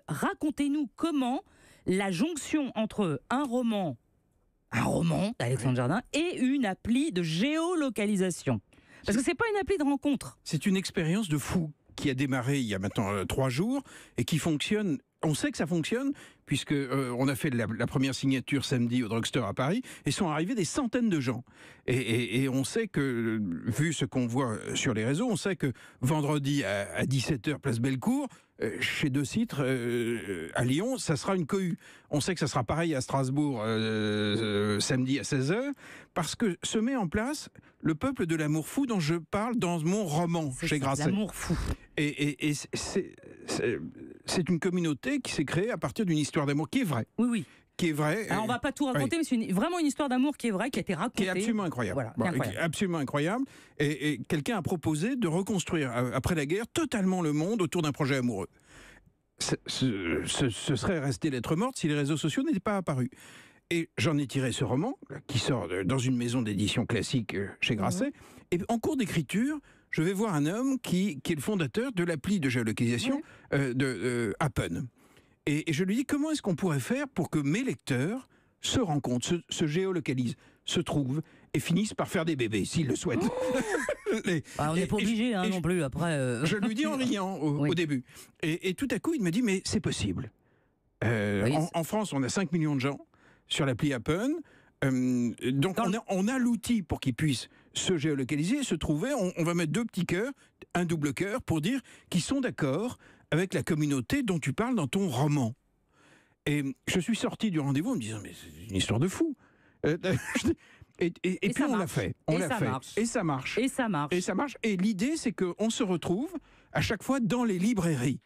Racontez-nous comment la jonction entre un roman d'Alexandre Jardin et une appli de géolocalisation. Parce que c'est pas une appli de rencontre. C'est une expérience de fou qui a démarré il y a maintenant 3 jours et qui fonctionne. On sait que ça fonctionne puisque on a fait la première signature samedi au Drugstore à Paris et sont arrivés des centaines de gens. Et on sait que, vu ce qu'on voit sur les réseaux, on sait que vendredi à 17h, place Bellecour, chez De Citre, à Lyon, ça sera une cohue. On sait que ça sera pareil à Strasbourg samedi à 16h, parce que se met en place le peuple de l'amour fou dont je parle dans mon roman chez Grasset. L'amour fou. Et c'est une communauté qui s'est créée à partir d'une histoire d'amour qui est vraie. Oui, oui. Qui est vraie. Alors on va pas tout raconter, mais c'est vraiment une histoire d'amour qui est vraie, qui a été racontée. Qui est absolument incroyable. Voilà, Qui est absolument incroyable. Et quelqu'un a proposé de reconstruire, après la guerre, totalement le monde autour d'un projet amoureux. Ce serait resté lettre morte si les réseaux sociaux n'étaient pas apparus. Et j'en ai tiré ce roman, qui sort dans une maison d'édition classique chez Grasset. Et en cours d'écriture, je vais voir un homme qui est le fondateur de l'appli de géolocalisation de Appen. Et je lui dis, comment est-ce qu'on pourrait faire pour que mes lecteurs se rencontrent, se géolocalisent, se trouvent et finissent par faire des bébés, s'ils le souhaitent. On n'est pas obligé non plus, après... Je lui dis en riant au début. Et tout à coup, il me dit, mais c'est possible. En France, on a 5 millions de gens sur l'appli Appen. Donc on a l'outil pour qu'ils puissent se géolocaliser, se trouver. On va mettre 2 petits cœurs, un double cœur, pour dire qu'ils sont d'accord avec la communauté dont tu parles dans ton roman. Et je suis sorti du rendez-vous en me disant, mais c'est une histoire de fou. Et puis on l'a fait. Et ça marche. Et ça marche. Et ça marche. Et l'idée, c'est qu'on se retrouve à chaque fois dans les librairies.